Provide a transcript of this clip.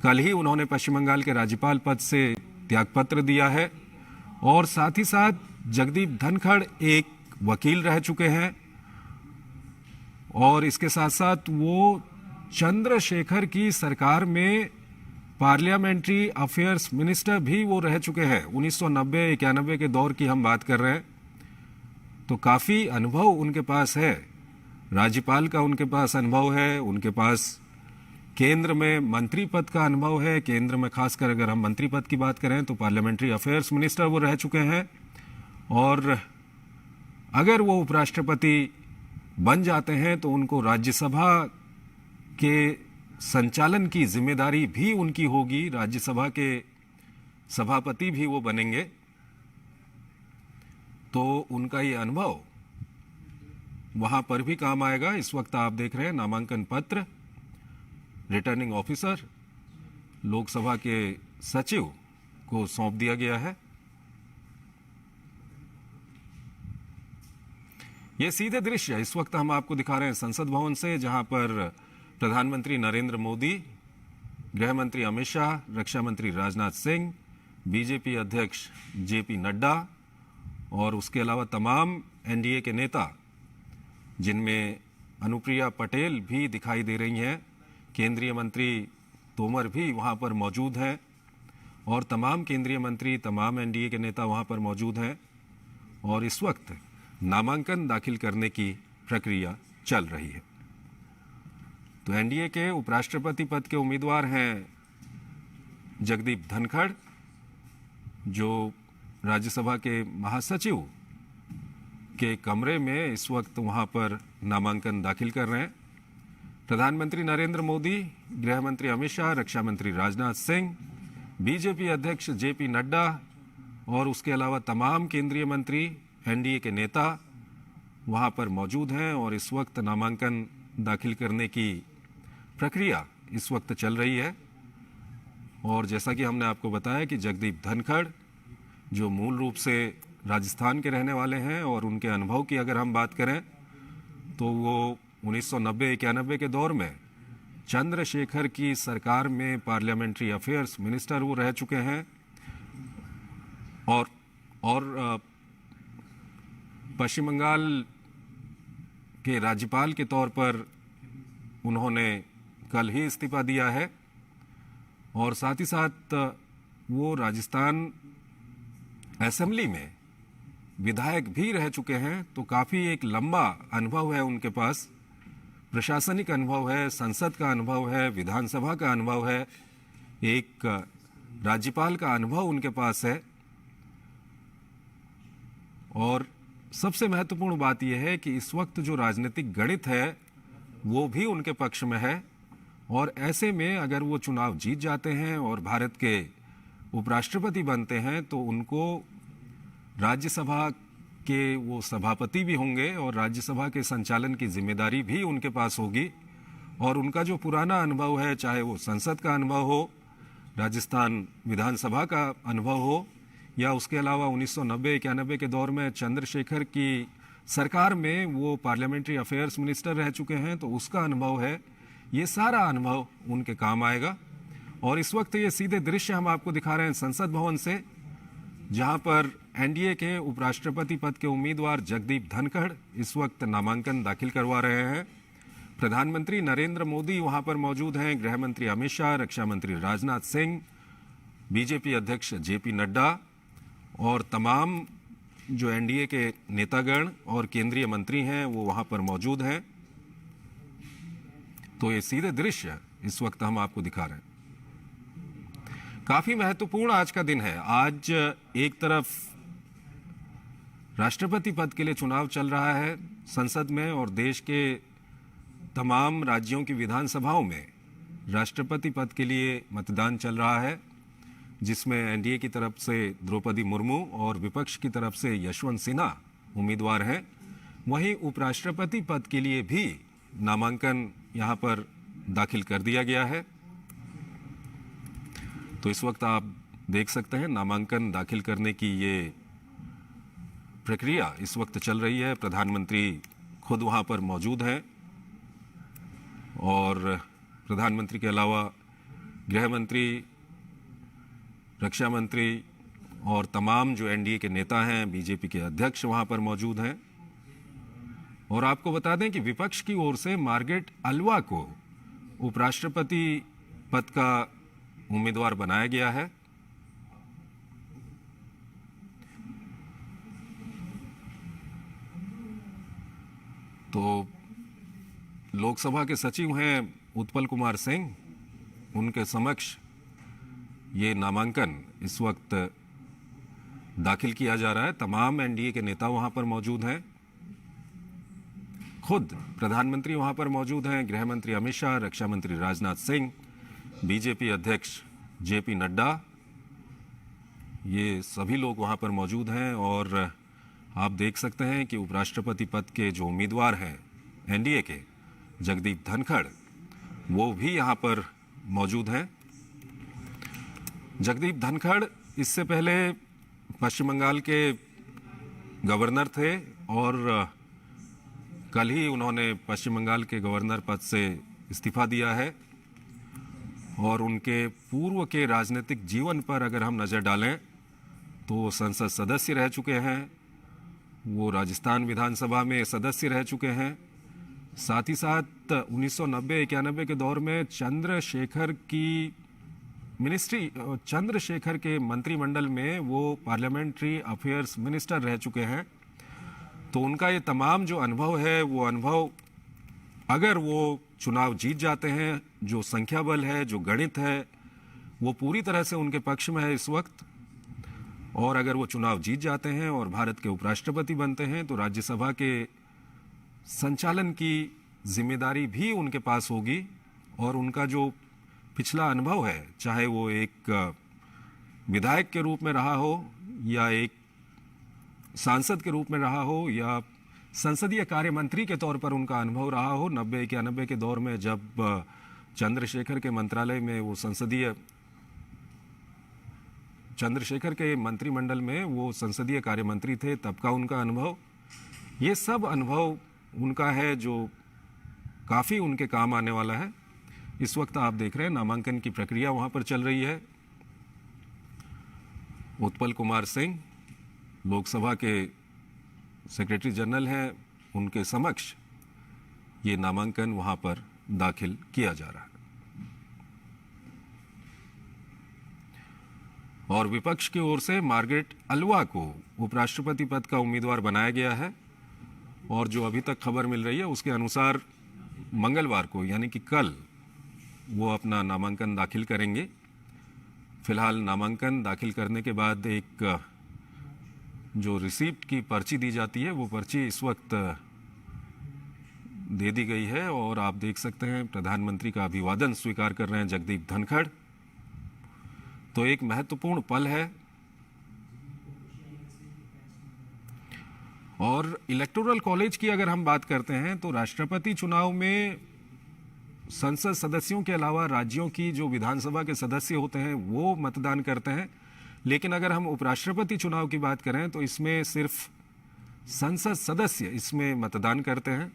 कल ही उन्होंने पश्चिम बंगाल के राज्यपाल पद से त्यागपत्र दिया है और साथ ही साथ जगदीप धनखड़ एक वकील रह चुके हैं और इसके साथ साथ वो चंद्रशेखर की सरकार में पार्लियामेंट्री अफेयर्स मिनिस्टर भी वो रह चुके हैं। 1990-91 के दौर की हम बात कर रहे हैं, तो काफ़ी अनुभव उनके पास है। राज्यपाल का उनके पास अनुभव है, उनके पास केंद्र में मंत्री पद का अनुभव है। केंद्र में खासकर अगर हम मंत्री पद की बात करें तो पार्लियामेंट्री अफेयर्स मिनिस्टर वो रह चुके हैं और अगर वो उपराष्ट्रपति बन जाते हैं तो उनको राज्यसभा के संचालन की जिम्मेदारी भी उनकी होगी। राज्यसभा के सभापति भी वो बनेंगे, तो उनका ये अनुभव वहां पर भी काम आएगा। इस वक्त आप देख रहे हैं नामांकन पत्र रिटर्निंग ऑफिसर लोकसभा के सचिव को सौंप दिया गया है। ये सीधे दृश्य इस वक्त हम आपको दिखा रहे हैं संसद भवन से, जहां पर प्रधानमंत्री नरेंद्र मोदी, गृह मंत्री अमित शाह, रक्षा मंत्री राजनाथ सिंह, बीजेपी अध्यक्ष जेपी नड्डा और उसके अलावा तमाम एनडीए के नेता, जिनमें अनुप्रिया पटेल भी दिखाई दे रही हैं, केंद्रीय मंत्री तोमर भी वहां पर मौजूद हैं और तमाम केंद्रीय मंत्री, तमाम एनडीए के नेता वहां पर मौजूद हैं और इस वक्त नामांकन दाखिल करने की प्रक्रिया चल रही है। तो एनडीए के उपराष्ट्रपति पद के उम्मीदवार हैं जगदीप धनखड़, जो राज्यसभा के महासचिव के कमरे में इस वक्त वहां पर नामांकन दाखिल कर रहे हैं। प्रधानमंत्री नरेंद्र मोदी, गृह मंत्री अमित शाह, रक्षा मंत्री राजनाथ सिंह, बीजेपी अध्यक्ष जेपी नड्डा और उसके अलावा तमाम केंद्रीय मंत्री, एनडीए के नेता वहां पर मौजूद हैं और इस वक्त नामांकन दाखिल करने की प्रक्रिया इस वक्त चल रही है। और जैसा कि हमने आपको बताया कि जगदीप धनखड़, जो मूल रूप से राजस्थान के रहने वाले हैं और उनके अनुभव की अगर हम बात करें तो वो 1990-91 के दौर में चंद्रशेखर की सरकार में पार्लियामेंट्री अफेयर्स मिनिस्टर वो रह चुके हैं और पश्चिम बंगाल के राज्यपाल के तौर पर उन्होंने कल ही इस्तीफा दिया है और साथ ही साथ वो राजस्थान असेंबली में विधायक भी रह चुके हैं। तो काफ़ी एक लंबा अनुभव है उनके पास, प्रशासनिक अनुभव है, संसद का अनुभव है, विधानसभा का अनुभव है, एक राज्यपाल का अनुभव उनके पास है। और सबसे महत्वपूर्ण बात यह है कि इस वक्त जो राजनीतिक गणित है वो भी उनके पक्ष में है और ऐसे में अगर वो चुनाव जीत जाते हैं और भारत के उपराष्ट्रपति बनते हैं तो उनको राज्यसभा के वो सभापति भी होंगे और राज्यसभा के संचालन की जिम्मेदारी भी उनके पास होगी। और उनका जो पुराना अनुभव है, चाहे वो संसद का अनुभव हो, राजस्थान विधानसभा का अनुभव हो या उसके अलावा 1990-91 के दौर में चंद्रशेखर की सरकार में वो पार्लियामेंट्री अफेयर्स मिनिस्टर रह चुके हैं, तो उसका अनुभव है, ये सारा अनुभव उनके काम आएगा। और इस वक्त ये सीधे दृश्य हम आपको दिखा रहे हैं संसद भवन से, जहां पर एनडीए के उपराष्ट्रपति पद के उम्मीदवार जगदीप धनखड़ इस वक्त नामांकन दाखिल करवा रहे हैं। प्रधानमंत्री नरेंद्र मोदी वहां पर मौजूद हैं, गृह मंत्री अमित शाह, रक्षा मंत्री राजनाथ सिंह, बीजेपी अध्यक्ष जेपी नड्डा और तमाम जो एनडीए के नेतागण और केंद्रीय मंत्री हैं वो वहां पर मौजूद हैं। तो ये सीधे दृश्य इस वक्त हम आपको दिखा रहे हैं। काफी महत्वपूर्ण आज का दिन है। आज एक तरफ राष्ट्रपति पद के लिए चुनाव चल रहा है संसद में और देश के तमाम राज्यों की विधानसभाओं में राष्ट्रपति पद के लिए मतदान चल रहा है, जिसमें एनडीए की तरफ से द्रौपदी मुर्मू और विपक्ष की तरफ से यशवंत सिन्हा उम्मीदवार हैं। वहीं उपराष्ट्रपति पद के लिए भी नामांकन यहां पर दाखिल कर दिया गया है। तो इस वक्त आप देख सकते हैं नामांकन दाखिल करने की ये प्रक्रिया इस वक्त चल रही है। प्रधानमंत्री खुद वहां पर मौजूद हैं और प्रधानमंत्री के अलावा गृह मंत्री, रक्षा मंत्री और तमाम जो एनडीए के नेता हैं, बीजेपी के अध्यक्ष वहां पर मौजूद हैं। और आपको बता दें कि विपक्ष की ओर से मार्गरेट अल्वा को उपराष्ट्रपति पद का उम्मीदवार बनाया गया है। तो लोकसभा के सचिव हैं उत्पल कुमार सिंह, उनके समक्ष ये नामांकन इस वक्त दाखिल किया जा रहा है। तमाम एनडीए के नेता वहां पर मौजूद हैं, खुद प्रधानमंत्री वहां पर मौजूद हैं, गृह मंत्री अमित शाह, रक्षा मंत्री राजनाथ सिंह, बीजेपी अध्यक्ष जेपी नड्डा, ये सभी लोग वहां पर मौजूद हैं। और आप देख सकते हैं कि उपराष्ट्रपति पद के जो उम्मीदवार हैं एनडीए के, जगदीप धनखड़, वो भी यहां पर मौजूद हैं। जगदीप धनखड़ इससे पहले पश्चिम बंगाल के गवर्नर थे और कल ही उन्होंने पश्चिम बंगाल के गवर्नर पद से इस्तीफा दिया है। और उनके पूर्व के राजनीतिक जीवन पर अगर हम नज़र डालें तो संसद सदस्य रह चुके हैं, वो राजस्थान विधानसभा में सदस्य रह चुके हैं। साथ ही साथ 1990-91 के दौर में चंद्रशेखर के मंत्रिमंडल में वो पार्लियामेंट्री अफेयर्स मिनिस्टर रह चुके हैं। तो उनका ये तमाम जो अनुभव है, वो अनुभव अगर वो चुनाव जीत जाते हैं, जो संख्या बल है, जो गणित है, वो पूरी तरह से उनके पक्ष में है इस वक्त। और अगर वो चुनाव जीत जाते हैं और भारत के उपराष्ट्रपति बनते हैं तो राज्यसभा के संचालन की जिम्मेदारी भी उनके पास होगी। और उनका जो पिछला अनुभव है, चाहे वो एक विधायक के रूप में रहा हो या एक सांसद के रूप में रहा हो या संसदीय कार्य मंत्री के तौर पर उनका अनुभव रहा हो 90-91 के दौर में, जब चंद्रशेखर के मंत्रालय में वो चंद्रशेखर के मंत्रिमंडल में वो संसदीय कार्य मंत्री थे, तब का उनका अनुभव, ये सब अनुभव उनका है जो काफ़ी उनके काम आने वाला है। इस वक्त आप देख रहे हैं नामांकन की प्रक्रिया वहां पर चल रही है। उत्पल कुमार सिंह लोकसभा के सेक्रेटरी जनरल हैं, उनके समक्ष ये नामांकन वहां पर दाखिल किया जा रहा है। और विपक्ष की ओर से मार्गरेट अल्वा को उपराष्ट्रपति पद का उम्मीदवार बनाया गया है। और जो अभी तक खबर मिल रही है उसके अनुसार मंगलवार को, यानी कि कल, वो अपना नामांकन दाखिल करेंगे। फिलहाल नामांकन दाखिल करने के बाद एक जो रिसीप्ट की पर्ची दी जाती है, वो पर्ची इस वक्त दे दी गई है। और आप देख सकते हैं प्रधानमंत्री का अभिवादन स्वीकार कर रहे हैं जगदीप धनखड़। तो एक महत्वपूर्ण पल है। और इलेक्टोरल कॉलेज की अगर हम बात करते हैं तो राष्ट्रपति चुनाव में संसद सदस्यों के अलावा राज्यों की जो विधानसभा के सदस्य होते हैं वो मतदान करते हैं। लेकिन अगर हम उपराष्ट्रपति चुनाव की बात करें तो इसमें सिर्फ संसद सदस्य इसमें मतदान करते हैं।